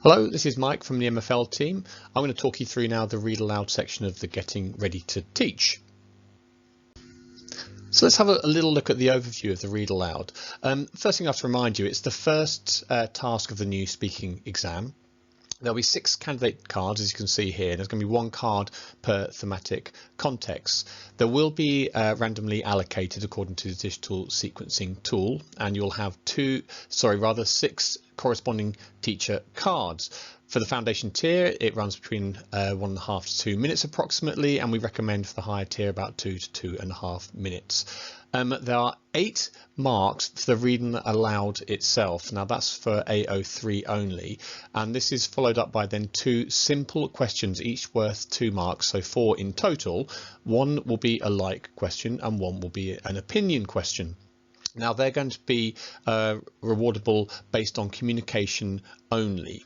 Hello, this is Mike from the MFL team. I'm going to talk you through now the Read Aloud section of the Getting Ready to Teach. So let's have a little look at the overview of the Read Aloud. First thing I have to remind you, it's the first task of the new speaking exam. There'll be 6 candidate cards, as you can see here. There's going to be 1 card per thematic context. There will be randomly allocated according to the digital sequencing tool, and you'll have 6 corresponding teacher cards. For the foundation tier, it runs between 1.5 to 2 minutes approximately, and we recommend for the higher tier about 2 to 2.5 minutes. There are 8 marks for the reading aloud itself. Now that's for AO3 only, and this is followed up by then 2 simple questions, each worth 2 marks, so 4 in total. 1 will be a like question and 1 will be an opinion question. Now they're going to be rewardable based on communication only.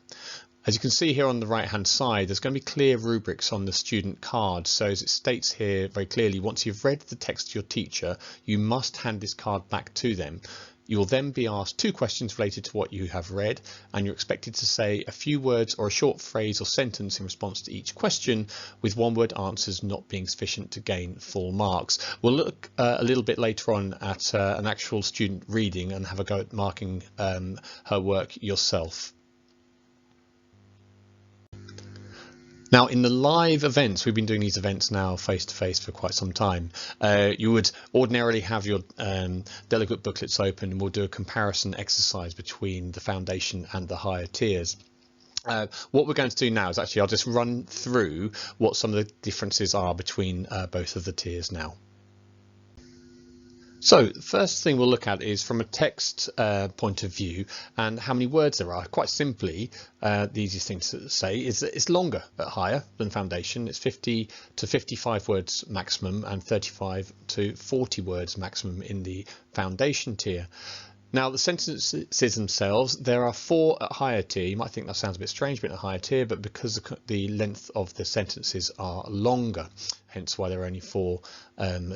As you can see here on the right hand side, there's going to be clear rubrics on the student card. So as it states here very clearly, once you've read the text to your teacher, you must hand this card back to them. You will then be asked 2 questions related to what you have read, and you're expected to say a few words or a short phrase or sentence in response to each question, with 1-word answers not being sufficient to gain full marks. We'll look a little bit later on at an actual student reading and have a go at marking her work yourself. Now, in the live events, we've been doing these events now face-to-face for quite some time. You would ordinarily have your delegate booklets open, and we'll do a comparison exercise between the foundation and the higher tiers. What we're going to do now is actually I'll just run through what some of the differences are between both of the tiers now. So the first thing we'll look at is from a text point of view and how many words there are. Quite simply, the easiest thing to say is that it's longer at higher than foundation. It's 50 to 55 words maximum and 35 to 40 words maximum in the foundation tier. Now the sentences themselves, there are 4 at higher tier. You might think that sounds a bit strange, but at higher tier, but because the length of the sentences are longer, hence why there are only 4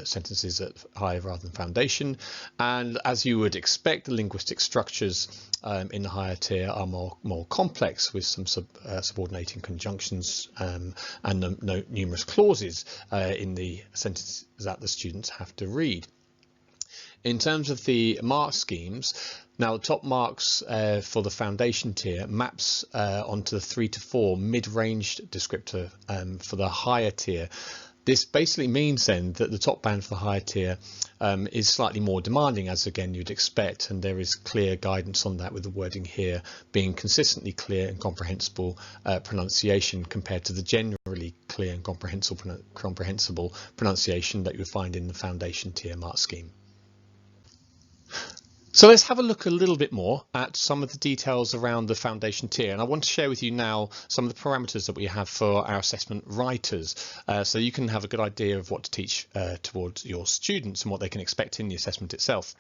sentences at higher rather than foundation. And as you would expect, the linguistic structures in the higher tier are more complex, with some subordinating conjunctions and numerous clauses in the sentences that the students have to read. In terms of the mark schemes, now the top marks for the foundation tier maps onto the 3 to 4 mid-range descriptor for the higher tier. This basically means then that the top band for the higher tier is slightly more demanding, as again you'd expect, and there is clear guidance on that, with the wording here being consistently clear and comprehensible pronunciation compared to the generally clear and comprehensible pronunciation that you would find in the foundation tier mark scheme. So let's have a look a little bit more at some of the details around the foundation tier, and I want to share with you now some of the parameters that we have for our assessment writers, so you can have a good idea of what to teach towards your students and what they can expect in the assessment itself.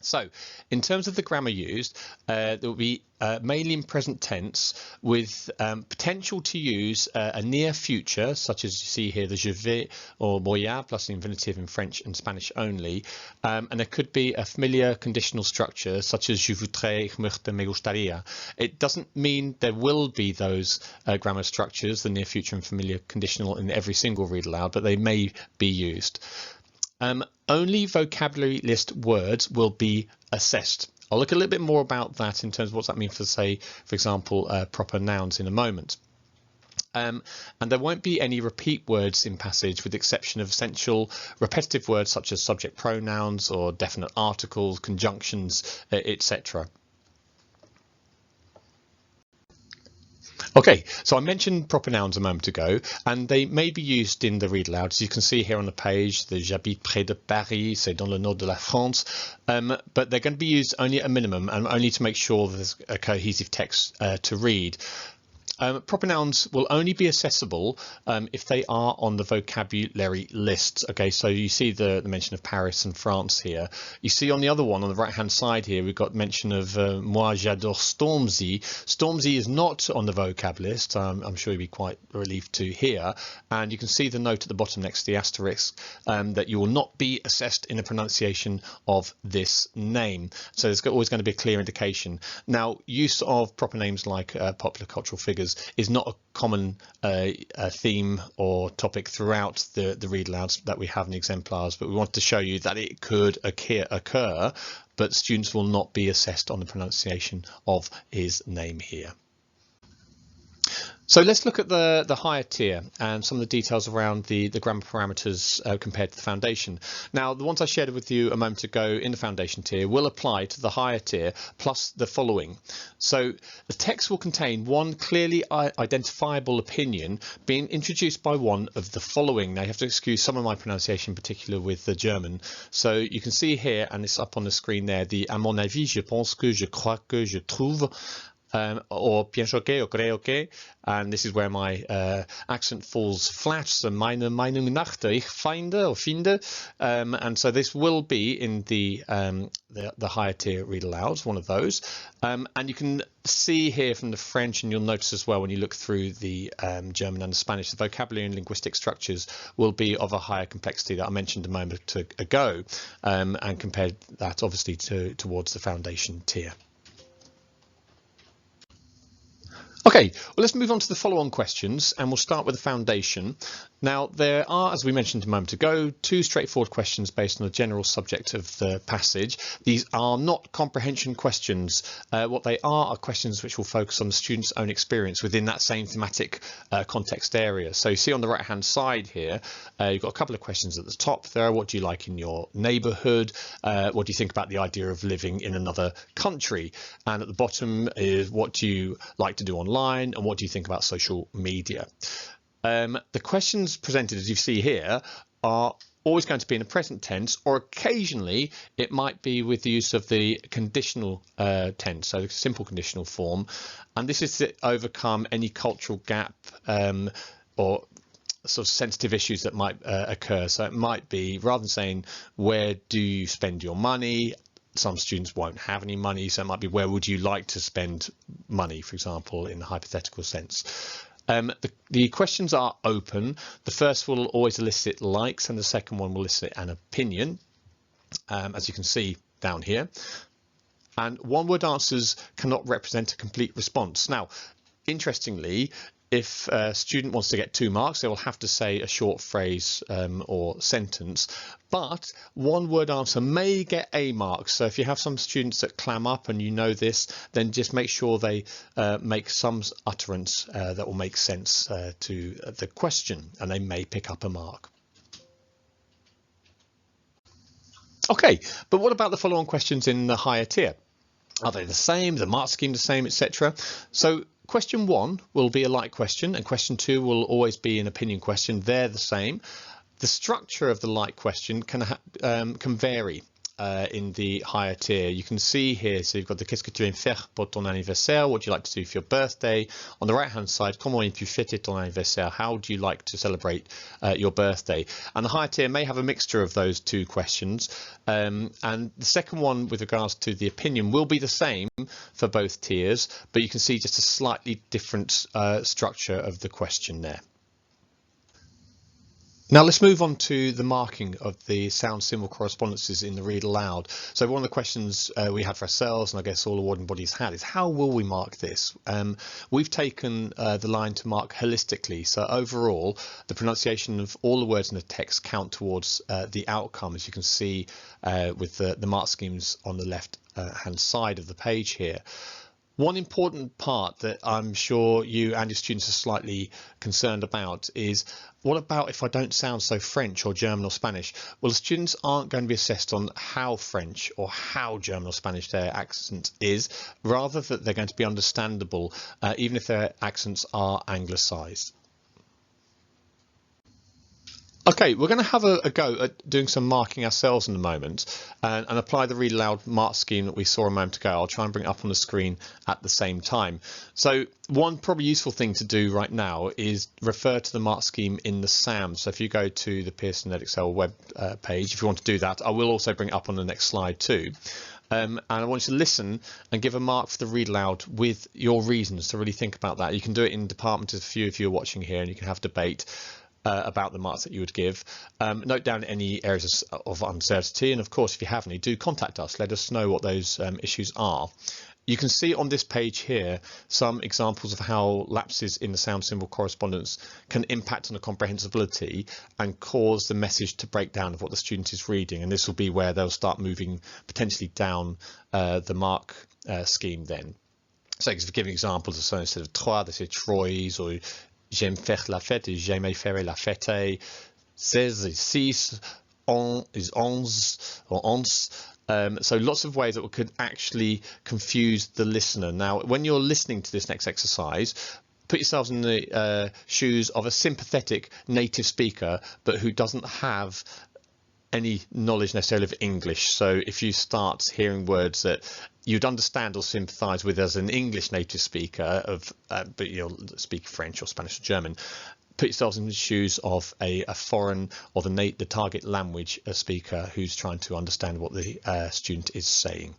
So in terms of the grammar used, there will be mainly in present tense, with potential to use a near future, such as you see here, the je vais or voy a plus the infinitive in French and Spanish only, and there could be a familiar conditional structure such as je voudrais, ich möchte, me gustaría. It doesn't mean there will be those grammar structures, the near future and familiar conditional, in every single read aloud, but they may be used. Only vocabulary list words will be assessed. I'll look a little bit more about that in terms of what that means for, say, for example, proper nouns in a moment. And there won't be any repeat words in passage, with the exception of essential repetitive words such as subject pronouns or definite articles, conjunctions, etc. Okay, so I mentioned proper nouns a moment ago, and they may be used in the read aloud. As you can see here on the page, the j'habite près de Paris, c'est dans le nord de la France, but they're going to be used only at a minimum and only to make sure there's a cohesive text to read. Proper nouns will only be accessible if they are on the vocabulary list. Okay, so you see the mention of Paris and France here. You see on the other one, on the right-hand side here, we've got mention of Moi j'adore Stormzy. Stormzy is not on the vocab list. I'm sure you'll be quite relieved to hear. And you can see the note at the bottom next to the asterisk that you will not be assessed in the pronunciation of this name. So there's always going to be a clear indication. Now, use of proper names like popular cultural figures is not a common theme or topic throughout the read alouds that we have in the exemplars, but we want to show you that it could occur, but students will not be assessed on the pronunciation of his name here. So let's look at the higher tier and some of the details around the grammar parameters compared to the foundation. Now, the ones I shared with you a moment ago in the foundation tier will apply to the higher tier plus the following. So the text will contain one clearly identifiable opinion being introduced by one of the following. Now, you have to excuse some of my pronunciation, in particular with the German. So you can see here, and it's up on the screen there, the à mon avis, je pense que, je crois que, je trouve, or pienso que, or creo que, and this is where my accent falls flat. So meine Meinung nach, ich finde, or finde, and so this will be in the higher tier read alouds, one of those, and you can see here from the French, and you'll notice as well when you look through the German and the Spanish, the vocabulary and linguistic structures will be of a higher complexity that I mentioned a moment ago, and compared that obviously towards the foundation tier. Okay, well, let's move on to the follow-on questions, and we'll start with the foundation. Now, there are, as we mentioned a moment ago, two straightforward questions based on the general subject of the passage. These are not comprehension questions. What they are questions which will focus on the student's own experience within that same thematic context area. So you see on the right-hand side here, you've got a couple of questions at the top there. What do you like in your neighbourhood? What do you think about the idea of living in another country? And at the bottom is what do you like to do online, and what do you think about social media? The questions presented, as you see here, are always going to be in the present tense, or occasionally it might be with the use of the conditional tense, so the simple conditional form, and this is to overcome any cultural gap or sort of sensitive issues that might occur. So it might be, rather than saying where do you spend your money, some students won't have any money, so it might be where would you like to spend money, for example, in the hypothetical sense. The questions are open. The first will always elicit likes, and the second one will elicit an opinion, as you can see down here. And one-word answers cannot represent a complete response. Now, interestingly, if a student wants to get 2 marks, they will have to say a short phrase or sentence, but one-word answer may get a mark. So if you have some students that clam up and you know this, then just make sure they make some utterance that will make sense to the question, and they may pick up a mark. Okay, but what about the follow-on questions in the higher tier? Are they the same? The mark scheme the same, etc.? So question 1 will be a like question, and question 2 will always be an opinion question. They're the same. The structure of the like question can vary in the higher tier. You can see here, so you've got the qu'est-ce que tu aimes faire pour ton anniversaire? What do you like to do for your birthday? On the right hand side, comment aimes-tu fêter ton anniversaire? How do you like to celebrate your birthday? And the higher tier may have a mixture of those two questions. And the second one with regards to the opinion will be the same for both tiers, but you can see just a slightly different structure of the question there. Now let's move on to the marking of the sound symbol correspondences in the read aloud. So one of the questions we had for ourselves, and I guess all awarding bodies had, is how will we mark this? We've taken the line to mark holistically. So overall, the pronunciation of all the words in the text count towards the outcome, as you can see with the mark schemes on the left hand side of the page here. One important part that I'm sure you and your students are slightly concerned about is, what about if I don't sound so French or German or Spanish? Well, the students aren't going to be assessed on how French or how German or Spanish their accent is, rather that they're going to be understandable, even if their accents are anglicised. Okay, we're going to have a go at doing some marking ourselves in a moment and apply the Read Aloud mark scheme that we saw a moment ago. I'll try and bring it up on the screen at the same time. So one probably useful thing to do right now is refer to the mark scheme in the SAM. So if you go to the Pearson Edexcel web page, if you want to do that, I will also bring it up on the next slide too. And I want you to listen and give a mark for the Read Aloud with your reasons to really think about that. You can do it in departments, as a few of you are watching here, and you can have debate about the marks that you would give. Note down any areas of uncertainty, and of course if you have any, do contact us, let us know what those issues are. You can see on this page here some examples of how lapses in the sound symbol correspondence can impact on the comprehensibility and cause the message to break down of what the student is reading, and this will be where they'll start moving potentially down the mark scheme then. So if giving examples of so instead of trois, they say trois, or j'aime faire la fête, j'aime faire la fête. 16 is 6, on is onze or onze. So lots of ways that could actually confuse the listener. Now, when you're listening to this next exercise, put yourselves in the shoes of a sympathetic native speaker, but who doesn't have any knowledge necessarily of English. So if you start hearing words that you'd understand or sympathise with as an English native speaker, but you'll speak French or Spanish or German, put yourselves in the shoes of a foreign or the target language speaker who's trying to understand what the student is saying.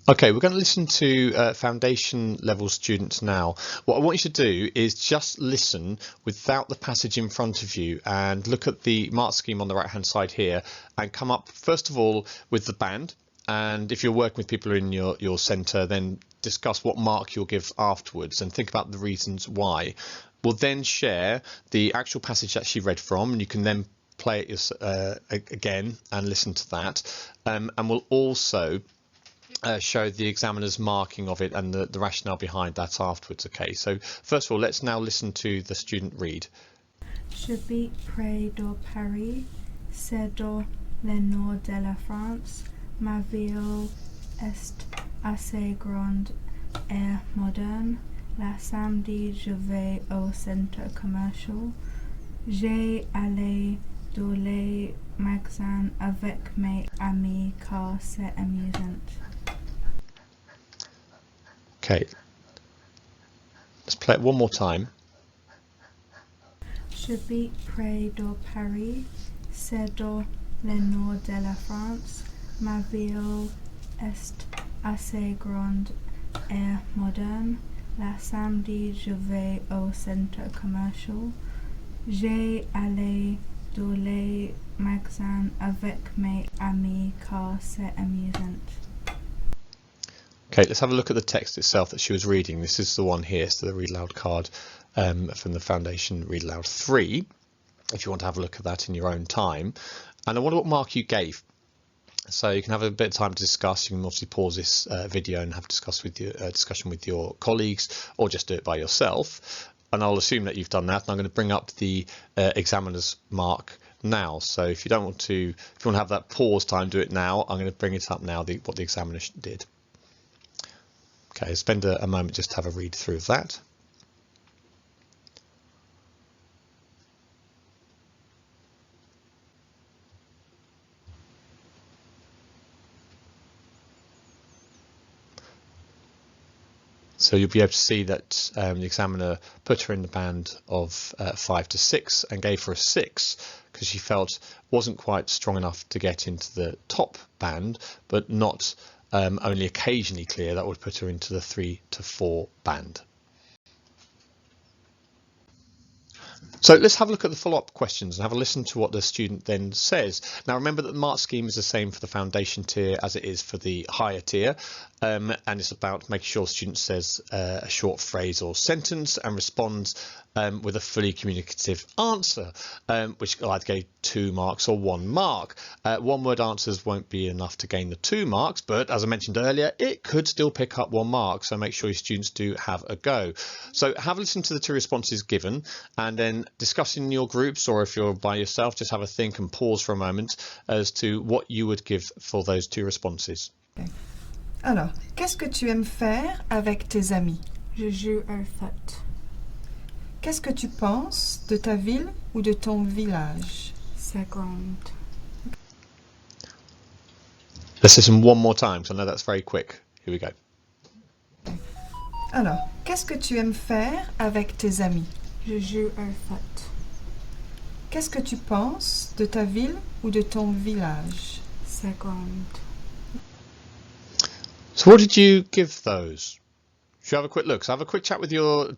Okay, we're going to listen to foundation level students now. What I want you to do is just listen without the passage in front of you and look at the mark scheme on the right hand side here and come up first of all with the band, and if you're working with people in your centre, then discuss what mark you'll give afterwards and think about the reasons why. We'll then share the actual passage that she read from, and you can then play it again and listen to that, and we'll also show the examiner's marking of it and the rationale behind that afterwards. Okay, so first of all, let's now listen to the student read. Je vis près de Paris, c'est dans le nord de la France. Ma ville est assez grande et moderne. La samedi, je vais au centre commercial. J'ai allé dans les magasins avec mes amis car c'est amusant. Okay, let's play it one more time. Je vis près de Paris, c'est dans le nord de la France. Ma ville est assez grande et moderne. La samedi, je vais au centre commercial. J'ai allé dans les magasins avec mes amis car c'est amusant. Okay, let's have a look at the text itself that she was reading. This is the one here, so the Read Aloud card from the Foundation Read Aloud 3, if you want to have a look at that in your own time. And I wonder what mark you gave. So you can have a bit of time to discuss. You can obviously pause this video and have discussion with your colleagues, or just do it by yourself. And I'll assume that you've done that. And I'm going to bring up the examiner's mark now. So if you want to have that pause time, do it now. I'm going to bring it up now, what the examiner did. Okay, spend a moment just to have a read through of that. So you'll be able to see that the examiner put her in the band of 5 to 6 and gave her a 6 because she felt wasn't quite strong enough to get into the top band, but not only occasionally clear. That would put her into the 3 to 4 band. So let's have a look at the follow-up questions and have a listen to what the student then says. Now remember that the mark scheme is the same for the foundation tier as it is for the higher tier, and it's about making sure the student says a short phrase or sentence and responds with a fully communicative answer, which will either get 2 marks or 1 mark. One-word answers won't be enough to gain the 2 marks, but as I mentioned earlier, it could still pick up 1 mark, so make sure your students do have a go. So have a listen to the 2 responses given, and then discuss in your groups, or if you're by yourself, just have a think and pause for a moment as to what you would give for those 2 responses. Okay. Alors, qu'est-ce que tu aimes faire avec tes amis? Je joue au foot. Qu'est-ce que tu penses de ta ville ou de ton village? C'est grand. Let's listen one more time, because I know that's very quick. Here we go. Alors, qu'est-ce que tu aimes faire avec tes amis? Je joue au foot. Qu'est-ce que tu penses de ta ville ou de ton village? C'est grand. So what did you give those? Should we have a quick look? So have a quick chat with your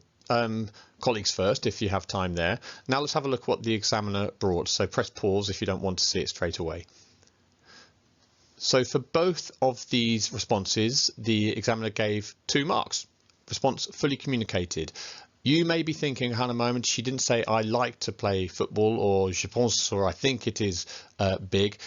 colleagues first, if you have time there. Now let's have a look at what the examiner brought. So press pause if you don't want to see it straight away. So for both of these responses, the examiner gave 2 marks. Response fully communicated. You may be thinking, hang on a moment, she didn't say I like to play football, or je pense, or I think it is big.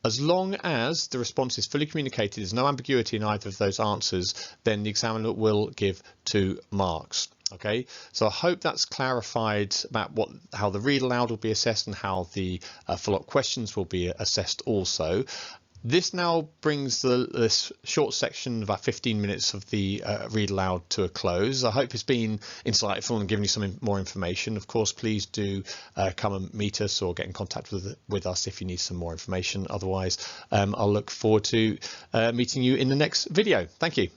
As long as the response is fully communicated, there's no ambiguity in either of those answers, then the examiner will give 2 marks. Okay, so I hope that's clarified about how the read aloud will be assessed and how the follow-up questions will be assessed also. This now brings this short section, about 15 minutes of the read aloud, to a close. I hope it's been insightful and given you some more information. Of course, please do come and meet us or get in contact with us if you need some more information. Otherwise, I'll look forward to meeting you in the next video. Thank you.